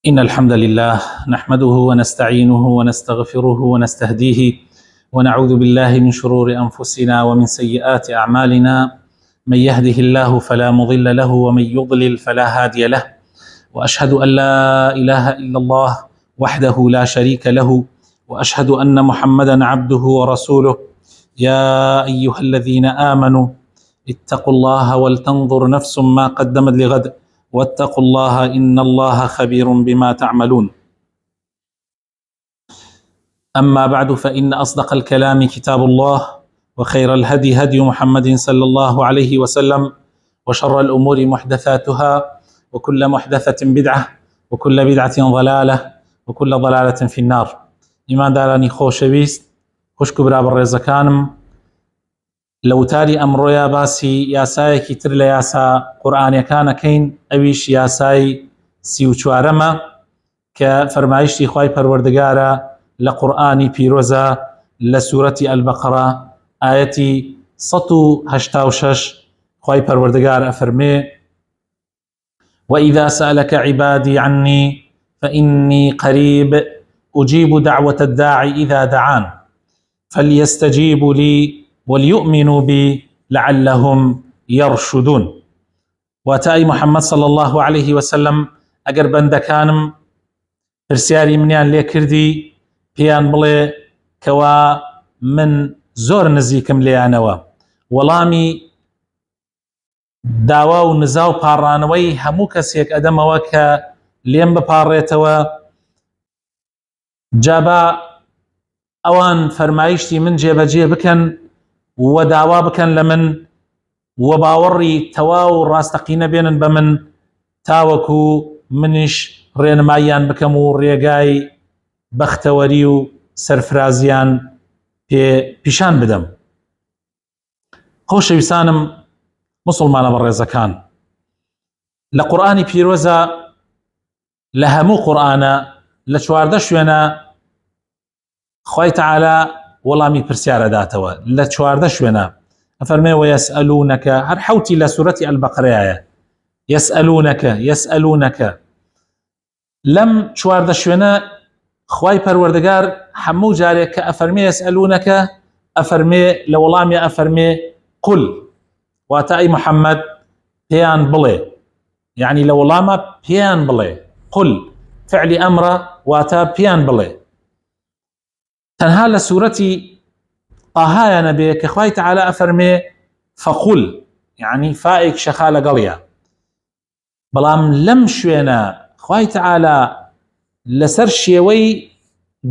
إن الحمد لله نحمده ونستعينه ونستغفره ونستهديه ونعوذ بالله من شرور أنفسنا ومن سيئات أعمالنا. من يهده الله فلا مضل له ومن يضلل فلا هادي له، وأشهد أن لا إله إلا الله وحده لا شريك له، وأشهد أن محمدا عبده ورسوله. يا أيها الذين آمنوا اتقوا الله ولتنظر نفس ما قدمت لغد واتقوا الله إن الله خبير بما تعملون. أما بعد، فإن أصدق الكلام كتاب الله، وخير الهدي هدي محمد صلى الله عليه وسلم، وشر الأمور محدثاتها، وكل محدثة بدعة، وكل بدعة ضلالة، وكل ضلالة في النار. إيمان داراني خۆشەویست، خوشک و برا بەڕێزەکانم، لەوتاری ئەمڕۆیە باسی یاسایەکی تر لە یاسا قورئانیەکانەکەین، ئەویش یاسای 34ەمە کە فەرمایشتی خوای پەروەردگارە لە قورئانی پیرۆزە لە سوورەتی ئەلبەقەرە ئایەتی 186 خوای پەروەردگار ئەفەرمێ: وإذا سألك عبادي عني فإني قريب أجيب دعوة الداعي إذا دعان فليستجيبوا لي وليؤمنوا بي لعلهم يرشدون. واتای محمد صلى الله عليه وسلم ئەگەر بەندەکانم پرسیاری منیان لێ کردی، پێیان بڵێ کەوا من زۆر نزیکم لێیانەوە، وەڵامی داوا و نزا و پاڕانەوەی هەموو کەسێک ئەدەمەوە کە لێم بپاڕێتەوە. جابا ئەوان فەرمایشتی من جێبەجێ بکەن و داوا بکەن لە من و باوەڕی تەواو و ڕاستەقینە بێنن بە من، تاوەکو منیش ڕێنماییان بکەم و ڕێگای بەختەوەری و سەرفرازیان پیشان بدەم. خۆشەویستانم مسلمانە بەڕێزەکان، لە قورئانی پیرۆزە لە هەموو قورئانە لە 14 شوێنە خوای تەعالی وەڵامی پرسیارە داتەوە. لە 14 شوێنە ئەفەرمێ وەیەسئەلوونەکە، هەر حەوتی لە سوورەتی ئەلبەقەرەیە یەسئەلوونەکە. لەم 14 شوێنە خوای پەروەردگار هەموو جارێک کە ئەفەرمێ یەسئەلوونەکە ئەفەرمێ لە وەڵامی ئەفەرمێ قل، واتە ئەی محەممەد پێیان بڵێ، یعنی لە وەڵامە پێیان بڵێ، قل فعلی ئەمرە واتە پێیان بڵێ. تەنها لە سوورەتی طاهایە نەبێ کە خوای تەعالی ئەفەرمێ فەقول، یعنی فائێک شەخا لەگەڵیە. بەڵام لەم شوێنە خوای تەعالی لەسەر شێوەی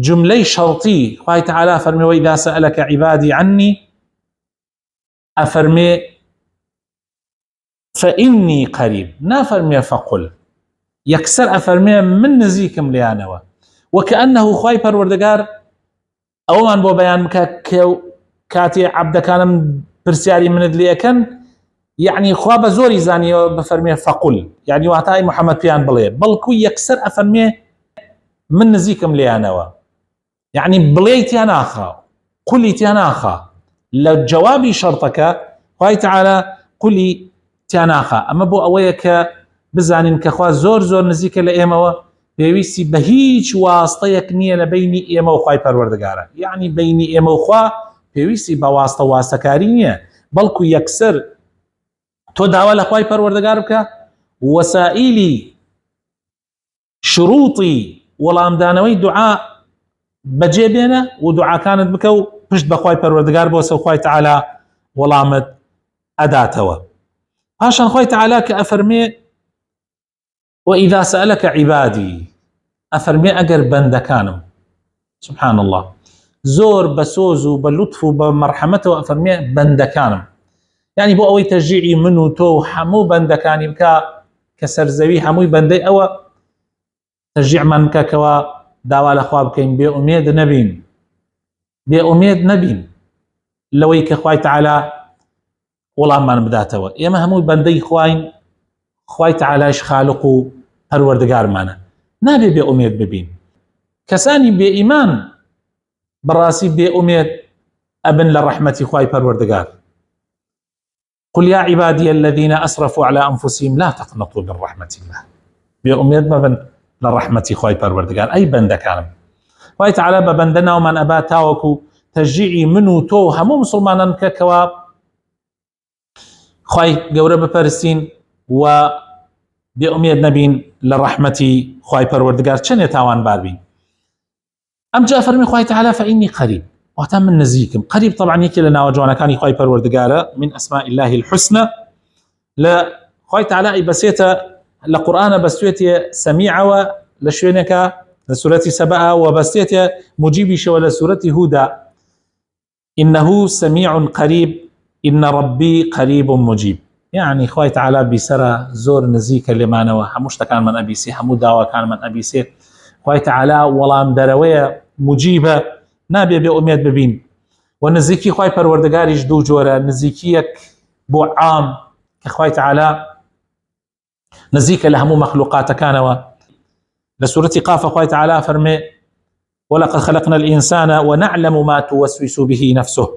جملەی شەرطی خوای تەعالی ئەفەرمێ وإذا سألك عبادي عني، ئەفەرمێ فإني قريب، نافەرمێ فەقول، یەکسەر ئەفەرمێ من نزیکم لێیانەوە. وەکەئەنەهو خوای پەروەردگار ئەومان بۆ بەیان بکە کاتێ عەبدەکانم پرسیاری منت لێەکەن، یعنی خوا بە زۆری زانیەوە بفەرمێ فەقول، یعنی واتای محەممەد پێیان بڵێ، بەڵکو یەکسەر ئەفەرمێ من نزیکم لێیانەوە، یعنی بڵێی تیان ناخا، قولی تیان ناخا. لە جوابی شەرتەکە خوای تەعالی قولی تیان ناخا. ئەمە بۆ ئەوەیە کە بزانین کە خوا زۆر زۆر نزیکە لە ئێمەوە، پێویستی بە هیچ واستەیەک نییە لە بینی ئێمە و خوای پەروەردگارە، یعنی بینی ئێمە و خوا پێویستی بە واستەکاری نییە، بەڵکو یەکسەر تۆ داوا لە خوای پەروەردگار بکە، وەسائیلی شروطی وەڵامدانەوەی دوعا بەجێ بێنە و دوعاکانت بکە و پشت بە خوای پەروەردگار بۆ سە خوای تەعالی وەڵامت ئەداتەوە. پاشان خوای تەعالی کە ئەفەرمێ وإذا سألك عبادي، ئەفەرمێ ئەگەر بەندەکانم، سبحان الله، زۆر بە سۆز و بە لوتف و بە مەرحەمەتەوە ئەفەرمێ بەندەکانم، یعنی بۆ ئەوەی تەشجیعی من و تۆ و هەموو بەندەکانی بکە کە سەرزەوی هەمووی بەندەی ئەوە، تەشجیعمان بکە کەوا داوا لە خوا بکەین، بێئومێد نەبین لەوەی کە خوای تەعالی وەڵاممان بداتەوە. ئێمە هەمووی بەندەی خواین، خوای تەعالیش خالق و پەروەردگارمانە، نابێ بێئومێد ببین. کەسانی بێئیمان بەڕاستی بێئومێد ئەبن لە ڕەحمەتی خوای پەروەردگار. قل يا عبادي الذين أسرفوا على أنفسهم لا تقنطوا من رحمة الله. بێئومێد مەبن للرحمة خوي پروردگار أي بندكانم خوي تعالى ببندنا ومن أبا تاوكو تشجيعي منو تو همو مسلمانان ككوا خوي قورة بپرسين و بأميد نبين للرحمة خوي پروردگار چن يتاوان باربين أم جاء فرمي خوي تعالى فإني قريب واتم من نزيكم قريب طبعا يكي لنا وجوانا كان خوي پروردگار من أسماء الله الحسنى لا خوي تعالى أي بسيطة لقرآن بسيطة سميعة لشوينك لسورة سبأ وبسيطة مجيبي شو لسورة هودا إنه سميع قريب إن ربي قريب مجيب يعني خوي تعالى بسرى زور نزيك لما نوى حموشتا كان من أبي سي حمود داوى كان من أبي سي خوي تعالى والله دروية مجيبة نابي بأميد ببين ونزيكي خوي پروردگاري جدو جورا نزيكيك بو عام كخوي تعالى نزيك لهمو مخلوقات كانوا لسورة قاف خوي تعالى فرمي ولقد خلقنا الإنسان ونعلم ما توسوس به نفسه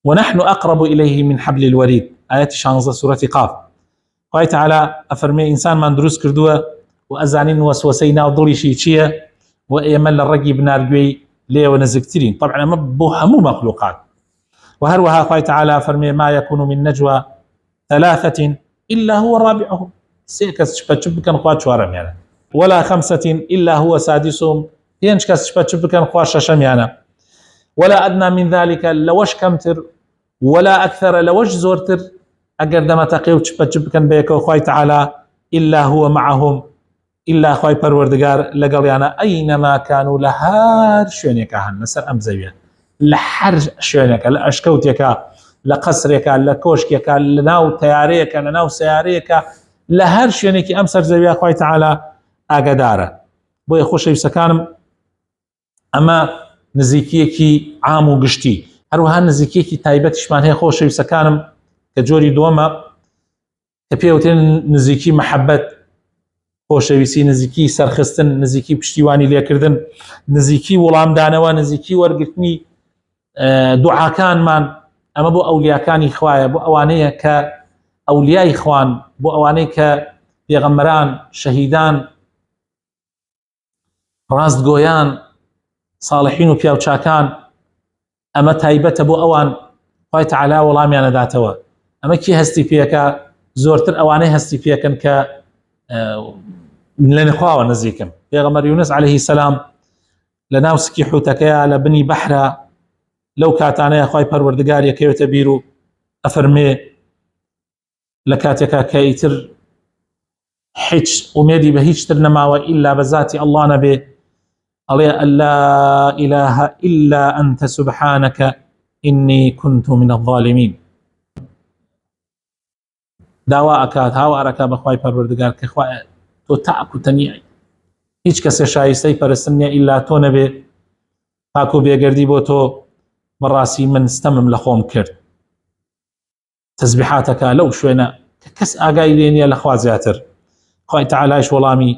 ونحن أقرب إليه من حبل الوريد آيات شانزة سورة قاف خوي تعالى أفرمي إنسان من دروس كردوه وأزانين وسوسينا وضلي شيء وإيمن الرقي بنارجوي ليه ونزكترين طبعا مبوها مو مخلوقات وهروها خوي تعالى فرمي ما يكون من نجوى ثلاثة إلا هو رابعهم سيكس شبكن خوات شوارم يعني ولا خمسة إلا هو سادسهم ينشكس شبكن خوات ششم يعني ولا أدنى من ذلك لوش كمتر ولا أكثر لوش زورتر أقدم تقيو شبكن بيكو خوي تعالى إلا هو معهم إلا خوي پروردگار لقل يعني أينما كانوا لهار شوينيك هن نسر أم زيوية لحر شوينيك لأشكوتيك لقصريك لكوشكيك لناو تياريك لناو سياريك لهر شوينيك أمسر زيوية خوي تعالى أقداره بو يخوش يسكانم أما نزيكيكي عام وقشتي هروها نزيكيكي تايبتش من هي خوش يسكانم كجوري دوما كبيوتين نزيكي محبت خۆشەویستی نزیکی سەرخستن نزیکی پشتیوانی لێکردن نزیکی وەڵامدانەوە نزیکی وەرگرتنی دوعاکانمان ئەمە بۆ ئەولیاکانی خوایە بۆ ئەوانەیە کە ئەولیای خوان بۆ ئەوانەی کە پێغەمبەران شەهیدان ڕاستگۆیان ساڵحین و پیاوچاکان ئەمە تایبەتە بۆ ئەوان خوای تەعالا وەڵامیان دەداتەوە ئەمە کی هەستی پێەکە زۆرتر ئەوانەی هەستی پێکەن کە لە نخواوە نزیکم پێغەمبەر یونس عەلەیهی السەلام لە ناو سکی حوتەکەیە لە بنی بەحرە لەو کاتانەیە خوای پەروەردگار یەکەوێتە بیر و ئەفەرمێ لە کاتێکە کە ئیتر هیچ ئومێدی بە هیچ تر نەماوە ئیلا بە زاتی ئەڵڵا نەبێ ئەڵێ ئەلا ئیلاهە ئیلا ئەنتە سوبحانەکە ئینی كنت من الظالمین داوا ئەکات هاوارەکە بەخوای پەروەردگار کە خوایە تۆ تاک و تەنیایی هیچ کەسێ شایستەی پەرستن نییە ئیلا تۆ نەبێ پاک و بێگەردی بۆ تۆ بەڕاستی من ستەمم لە خۆم کرد تەسبیحاتەکە لەو شوێنە کە کەس ئاگای لێ نییە لە خوا زیاتر خوای تەعالایش وەڵامی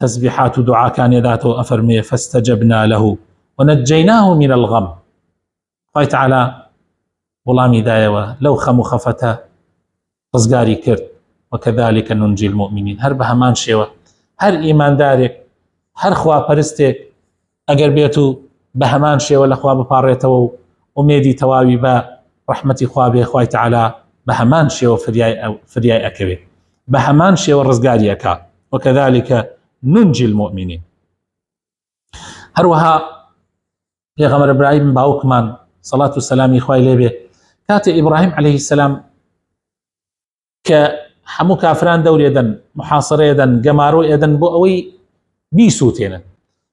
تەسبیحات و دوعاکانی داتەوە ئەفەرمێ فاستجبنا له ونجيناه من الغم خوای تەعالا وەڵامی دایەوە لەو خەم و خەفەتە ڕزگاری کرد وكذلك ننجي المؤمنين هەر بە هەمان شێوە هەر ئیماندارێک هەر خواپەرستێک ئەگەر بێت و بە هەمان شێوە لە خوا بپاڕێتەوە و ئومێدی تەواوی بە ڕەحمەتی خوا بێ خوای تەعالا بە هەمان شێوە فریای ئەکەوێت بە هەمان شێوە ڕزگاری ئەکات وكذلك ننجي المؤمنين هەروەها پێغەمبەر ئیبراهیم باوکمان سەڵات و سەلامی خوای لێ بێ کاتێ ئیبراهیم عەلەیهی السەلام کە هەموو کافران دەورێدەن محاصرەیەدەن گەمارۆیەدەن بۆ ئەوەی بیسووتێنن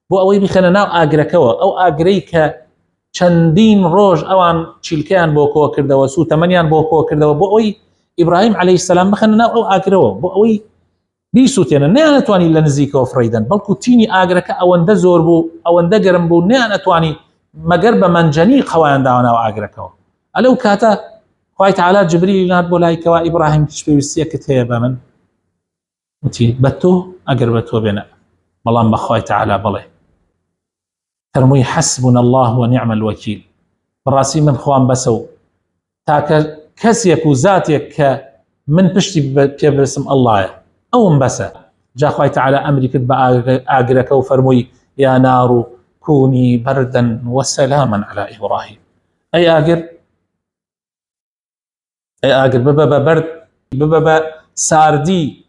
بۆ ئەوەی بخەنە ناو ئاگرەکەوە ئەو ئاگرەی کە چەندین ڕۆژ ئەوان چیلکەیان بۆ کۆ کردەوە سوتەمەنیان بۆ کۆ کردەوە بۆ ئەوەی ئیبراهیم عەلەیهی السەلام بخەنە ناو ئەو ئاگرەوە بۆ ئەوەی بیسووتێنن نەیان ئەتوانی لە نزیکەوە فڕیدەن بەڵکو تینی ئاگرەکە ئەوەندە زۆر بوو ئەوەندە گەرم بوو نەیان ئەتوانی مەگەر بە مەنجەنی قەوایان داوە ناو ئاگرەکەوە ئەلەو کاتە خوای تەعالا جبریل نات بۆ لای کەوا ئیبراهیم هیچ پێویستیەکت هەیە بە من وتی بە تۆ ئەگەر بە تۆ بێنە بەڵام بە خوای تەعالا بڵێ فەرمووی حەسبونا الله ونعم الوەکیل بەڕاستی من خوام بەسە و تاکە کەسێک و زاتێک کە من پشتی پێ برسم ئەڵڵایە ئەوم بەسە جا خوای تعالى أمري كد بآقرك وفرمي يا نار كوني بردا وسلاما على إبراهيم. أي آقر ببا برد ببا ساردي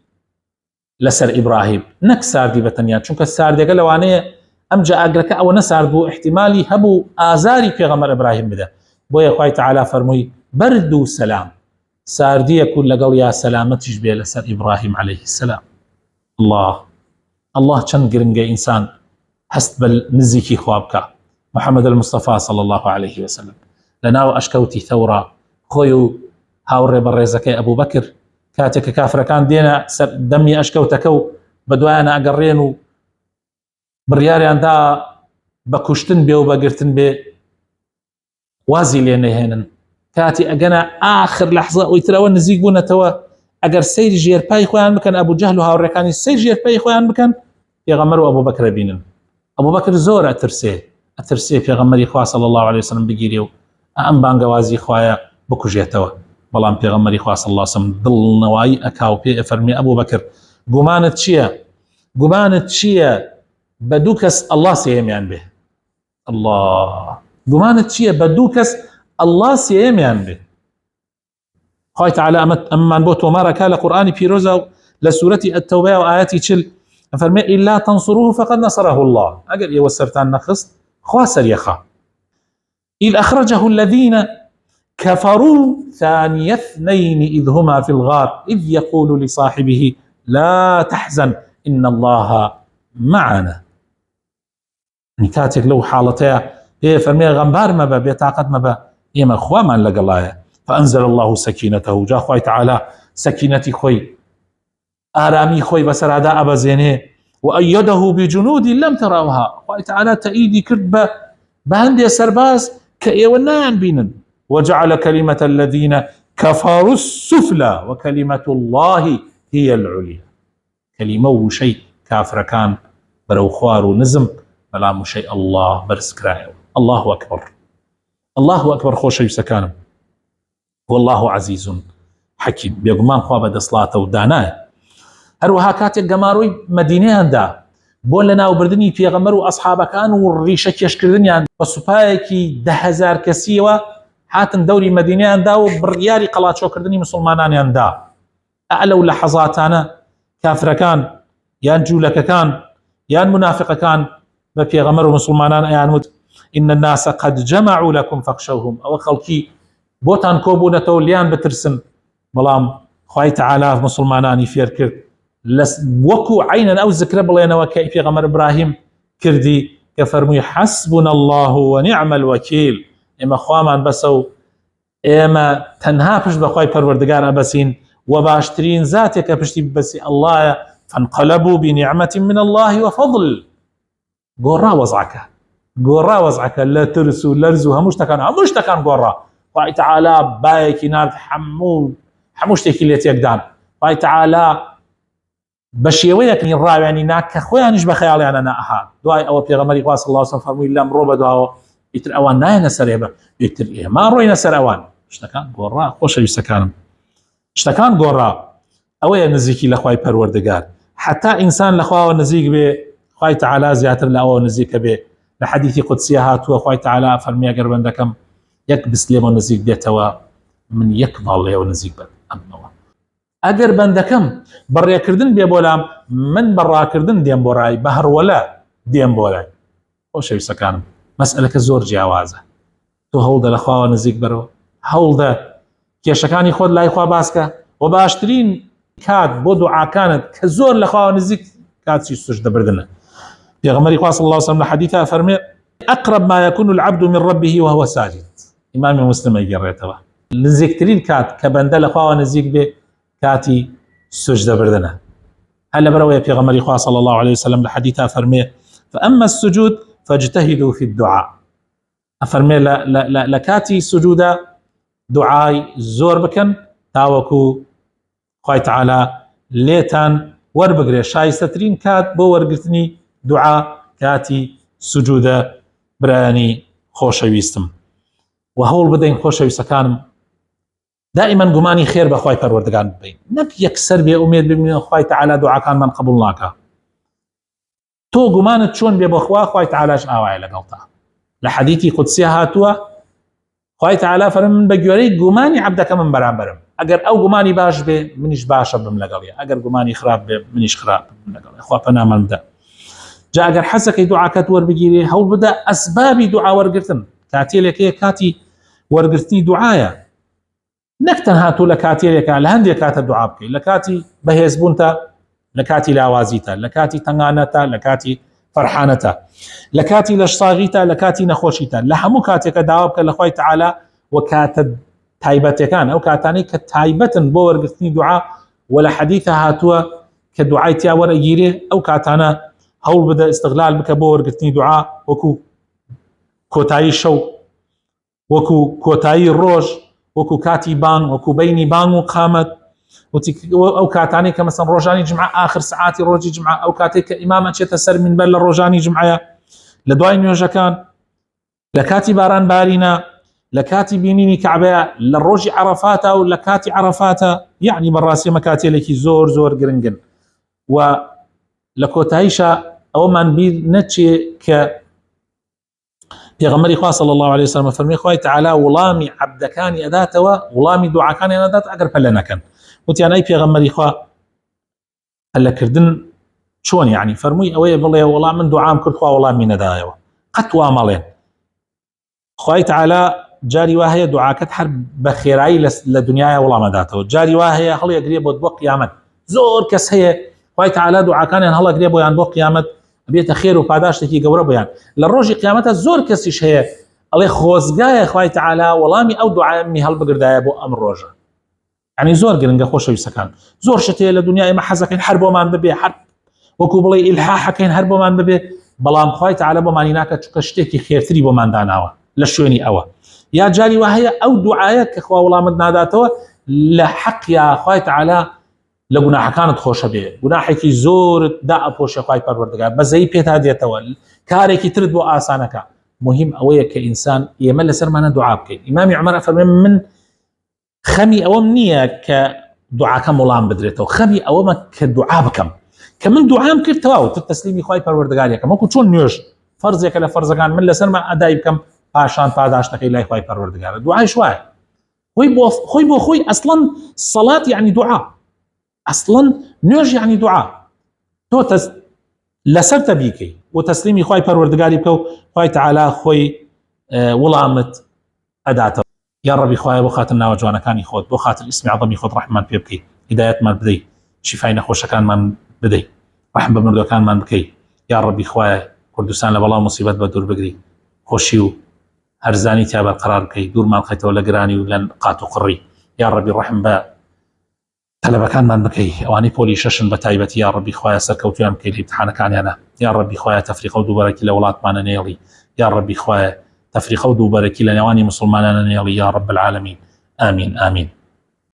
لسر إبراهيم نك ساردي بتنيا چونك الساردي قال لوانيه أمجا آقرك أو نساردو احتمالي هبو آزاري پیغمبر إبراهيم بده بويا خوای تعالى فرمي برد وسلام ساردي يكون لقل يا سلامتش بيه لسر إبراهيم عليه السلام. الله چند گرنگه إنسان هست بل نزيكي خوابك محمد المصطفى صلى الله عليه وسلم لناو أشكوتي ثورة خويو هاوري بريزكي أبو بكر كاتك كافر كان دينا دمي أشكوتكو بدوانا أقرينو برياري عندها بكشتن بي وبقرتن بي وازي لينا هنا كاتي أجنا آخر لحظة ويتراون نزيقونا توا أجر سير جير باي خوان مكان أبو جهل وهاوري كان سير جير باي خوان مكان يغمروا أبو بكر بينن أبو بكر زور أترسيه في غمري خواه صلى الله عليه وسلم بقيريو أم بانقوازي خوايا بكجيتوا بلان في غمري خواه صلى الله عليه وسلم ضل نواي أكاو بي فرمي أبو بكر قمانة شيا بدوكس الله سيميان به الله قمانة شيا بدوكس الله سيميان به خواه تعالى أمان بوتو مارا كالا قرآني بيروزا لسورة التوبة وآياتي تشل فرمي إلا تنصروه فقد نصره الله أقل يوسرتان نخص خواسر يخا إذ أخرجه الذين كفروا ثاني اثنين إذ هما في الغار إذ يقول لصاحبه لا تحزن إن الله معنا. نكاتك لو حالتها هي فرمي غنبار مبا بيتاقد مبا إما خواما لقى الله فأنزل الله سكينته جا خوي تعالى سكينتي خوي آرامي خوي بسر هذا أبا زينه وأيده بجنود لم تروها خوي تعالى تأيدي كرب بهندي سرباز كأيونان بينن وجعل كلمة الذين كفروا السفلى وكلمة الله هي العليا. كلمة وشيء كافر كان برو خوار ونزم بلا شيء الله برسكرايو. الله أكبر الله أكبر خوشي سكانم والله عزيز حكيم بيقمان خواب دصلاته وداناه هروها كاتك قماروي مدينة هندا بول لنا وبردني في غمر أصحاب كانوا والريشة يشكردن يعني بسوبايكي 10,000 كسيوة حاتن دوري مدينة هندا وبرياري قلات شوكردني مسلمانان هندا أعلو لحظات أنا كافر كان يان جولك كان يان منافق كان بفي غمر مسلمانان أيان إن الناس قد جمعوا لكم فاخشوهم أو خلقي بوتان كوبونة توليان بترسن بلام خوي تعالى مسلماناني فير كرد وكو عينا أو ذكر بلينا وكيف غمر إبراهيم كردي كفرمي حسبنا الله ونعم الوكيل إما خوامان بسو إما تنهافش بخواي پروردگار أبسين وباشترين ذاتك بشتي بسي الله فانقلبوا بنعمة من الله وفضل قرا وزعك لا ترسو لرزو هموش تكان قرا خوي تعالى بايكي نار حموش تكيليت يقدان خوي تعالى بشيويك من الرأي يعني ناك خويانش بخيالي أنا ناها دواي أو بيغمري قواس الله صلى الله عليه وسلم فرمي لهم روبا يتر أوان ناي نسر يبا يتر إيه ما روي نسر أوان اشتكان قرا خوش يستكان اشتكان قرا أوي نزيكي لخواي پروردگار حتى إنسان لخواه نزيك به خواي تعالى زياتر لأوه نزيك به لحديث قدسيها تو خواي تعالى فرمي قربان دكم يكبس ليما نزيك بيتوا من يكبال ليو نزيك بل أمنوا أجر بندكم بريا كردن بيبولام من برا كردن ديم بوراي بهر ولا ديم بوراي وش يسكان مسألة كزور جوازة تو هولدا لخوا نزيك برو هولدا كيشكاني خود لا يخوا باسكا وباشترين كاد بو دعاء كانت كزور لخوا نزيك كاد شي سجده بردنا بيغمري صلى الله عليه وسلم حديثها فرمي أقرب ما يكون العبد من ربه وهو ساجد إمام مسلم يقرأ نزيكترين كاد كبنده لخوا نزيك به كاتي سجدة بردنا هلا بروي في غمر صلى الله عليه وسلم لحديثها فرمي فأما السجود فاجتهدوا في الدعاء أفرمي لا كاتي سجودة دعاء زور بكن تاوكو خوي تعالى ليتان وربقري شايسترين كات بو ورقتني دعاء كاتي سجودة براني خوش ويستم وهول بدين خوش ويستكانم دائما گومانی خێر بە خوای پەروەردگار ببین، نەک یەکسەر بێ ئومێد ببینە خوای تەعالا دوعاکانمان قبول ناکە. تۆ گومانت چۆن بێ بەخوا، خوای تەعالاش ئاوایە لەگەڵتا. لە حەدیثی قودسی هاتووە خوای تەعالا فەرمێ من بە گوێرەی گومانی عەبدەکە من بەرامبەرم، ئەگەر ئەو گومانی باش بێ منیش باشە بم لەگەڵێ، ئەگەر گومانی خراپ بێ منیش خراپ بم لەگەڵێ. خوا پەنامان بدە. جا ئەگەر حەزەکەی دوعاکەت وەربگیرێ هەوڵ بدە ئەسبابی دوعا وەرگرتن، کاتێلێکەیە کاتی وەرگرتنی دوعایە، نەک تەنها تۆ لە کاتێلێکە لە هەندێک کاتە دوعا بکەیت، لە کاتی بەهێزبوونتە، لە کاتی لاوازیتە، لە کاتی تەنگانەتە، لە کاتی فەرحانەتە، لە کاتی لەشساغیتە، لە کاتی نەخۆشیتە، لە هەموو کاتێکە داوا بکە لە خوای تەعالا و کاتە تایبەتەکان ئەو کاتانەی کە تایبەتن بۆ وەرگرتنی دوعا و لە حەدیثە هاتووە کە دوعای تیا وەرەگیرێ ئەو کاتانە هەوڵ بدە استغلال بکە بۆ وەرگرتنی دوعا، وەکو کۆتایی شەو، وەکو کۆتایی ڕۆژ، وەکو کاتی بانگ، وەکو بینی بانگ و قامەت، ئەو کاتانی کە مەسەڵەن ڕۆژانی جمعە ئاخر سعاتی ڕۆژی جمعە، ئەو کاتێک کە ئیمام ئەچێتە سەر مینبەر لە ڕۆژانی جمعەیە، لە دوای نوێژەکان، لە کاتی باران بارینە، لە کاتی بینینی کەعبەیە، لە ڕۆژی عەرەفاتە و لە کاتی عەرەفاتە، یعنی بەڕاستی ئەمە کاتێلێکی زۆر زۆر گرنگن. و لە کۆتاییشە ئەوەمان بیر نەچێ کە پێغەمبەری خوا صلی الله علیه وسلم فەرمی خوای تەعالا وڵامی عەبدەکانی ئەداتەوە، وڵامی دوعاکانیان ئەدات ئەگەر پەلە نەکەن. وتیان ئەی پێغەمبەری خوا پەلەکردن چۆن؟ یعنی فەرمووی ئەوەیە بڵێ وەڵام من دوعام کرد خوا وەڵامی نەدایەوە. قەت وا مەڵێن. خوای تەعالا جاری وا هەیە دوعاکەت هەر بە خێرایی لە دنیاە وەڵام ئەداتەوە، جاری وا هەیە هەڵیەگرێ بۆت بۆ قیامەت. زۆر کەس هەیە خوای تەعالا دوعاکانیان هەڵەگرێ بۆیان بۆ قیامەت بێتە خێر و پاداشتێکی گەورە بۆیان. لە ڕۆژی قیامەتە زۆر کەسیش هەیە ئەڵێ خۆزگایە خوای تەعالا وەڵامی ئەو دوعایەمی هەڵبگردایە بۆ ئەم ڕۆژە. یعنی زۆر گرنگە خۆشەویستەکان، زۆر شت هەیە لە دنیا ئێمە حەزەکەین هەر بۆمان ببێ، هەر وەکو بڵێ ئیلحاحەکەین هەر بۆمان ببێ، بەڵام خوای تەعالا بۆمانی ناکات چونکە شتێکی خێرتری بۆمان داناوە لە شوێنی ئەوە. یا جاری وا هەیە ئەو دوعایە کە خوا وەڵامت ناداتەوە لە حەقیا خوای تەعالا لە گوناحەکانت خۆشە بێ، گوناحێکی زۆرت دا ئەپۆشێ خوای پەروەردگار بەزەیی پێتا دێتەوە، کارێکی ترت بۆ ئاسانەکە. مهم ئەوەیە کە ئینسان ئێمە لەسەرمانە دوعا بکەین. ئیمامی عومەر فەرمێ من خەمی ئەوەم نییە کە دوعاکەم وەڵام بدرێتەوە، خەمی ئەوەمە کە دوعا بکەم، کە من دوعام کرد تەواو تر تەسلیمی خوای پەروەردگاریەکەم، وەکو چۆن نوێژ فەرزێکە لە فەرزەکان من لەسەرمان ئەدای بکەم پاشان پاداشتەکەی لای خوای پەروەردگارە. دوعایش وایە خۆی بۆ خۆی ئەسڵەن سەڵات یعنی دوعا، ئەسڵەن نوێژ یعنی دوعا. تۆ لەسەر تەبیکەی و تەسلیمی خوای پەروەردگاری بکە و خوای تەعالا خۆی وەڵامت ئەداتەوە. یا ڕەبی خوایە بۆ خاتر ناوە جوانەکانی خۆت، بۆ خاتر ئیسمی عەظەمی خۆت ڕەحممان پێ بکەی، هیدایەتمان بدەی، شیفای نەخۆشەکانمان بدەی، ڕەحم بە مردوەکانمان بکەی. یا ڕەبی خوایە کوردستان لە بەڵاو موسیبەت بە دوور بگری، خۆشی و هەرزانی تیا بەرقەرار بکەی، دوورمان بخەیتەوە لە گرانی و لە قات و قڕی. یا ڕەبی ڕەحم بە تەلەبەکانمان بکەی، ئەوانەی پۆلی شەشن بە تایبەتی. یا ڕەبی خوایە سەرکەوتویان بکەی لە ئیمتحانەکانیانە. یا ڕەبی خوایە تەفریقە و دووبەرەکی لە وڵاتمانە نێڵی. یا ڕەبی خوایە تەفریقە و دووبەرەکی لە نێوانی مسلمانانە نێڵی. یا ڕەب العالەمین. ئامین ئامین.